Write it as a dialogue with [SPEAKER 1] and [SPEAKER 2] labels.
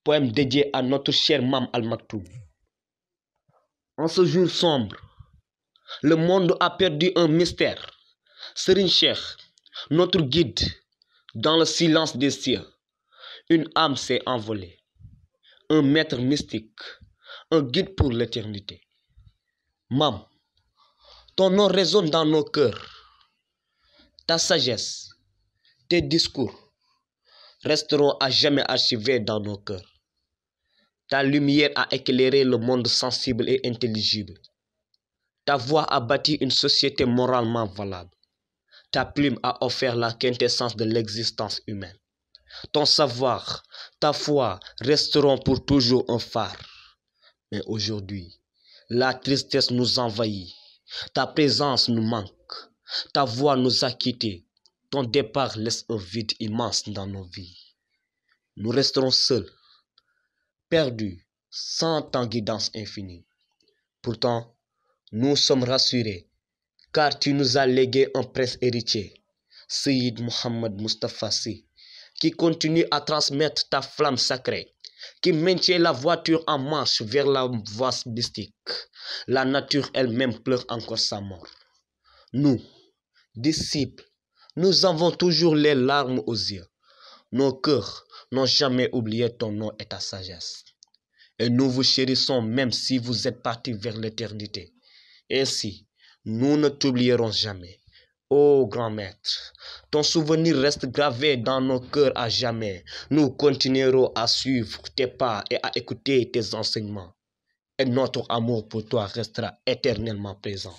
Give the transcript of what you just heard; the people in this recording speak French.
[SPEAKER 1] Poème dédié à notre cher Mame Al Maktoum. En ce jour sombre, le monde a perdu un mystère. Serigne Cheikh, notre guide dans le silence des cieux. Une âme s'est envolée, un maître mystique, un guide pour l'éternité. Mame, ton nom résonne dans nos cœurs. Ta sagesse, tes discours resteront à jamais archivés dans nos cœurs. Ta lumière a éclairé le monde sensible et intelligible. Ta voix a bâti une société moralement valable. Ta plume a offert la quintessence de l'existence humaine. Ton savoir, ta foi resteront pour toujours un phare. Mais aujourd'hui, la tristesse nous envahit. Ta présence nous manque. Ta voix nous a quittés. Ton départ laisse un vide immense dans nos vies. Nous resterons seuls, perdus, sans ta guidance infinie. Pourtant, nous sommes rassurés, car tu nous as légué un prince héritier, Seyid Mohamed Moustapha Sy, qui continue à transmettre ta flamme sacrée, qui maintient la voiture en marche vers la voie mystique. La nature elle-même pleure encore sa mort. Nous, disciples, nous avons toujours les larmes aux yeux. Nos cœurs n'ont jamais oublié ton nom et ta sagesse. Et nous vous chérissons même si vous êtes partis vers l'éternité. Ainsi, nous ne t'oublierons jamais. Ô grand maître, ton souvenir reste gravé dans nos cœurs à jamais. Nous continuerons à suivre tes pas et à écouter tes enseignements. Et notre amour pour toi restera éternellement présent.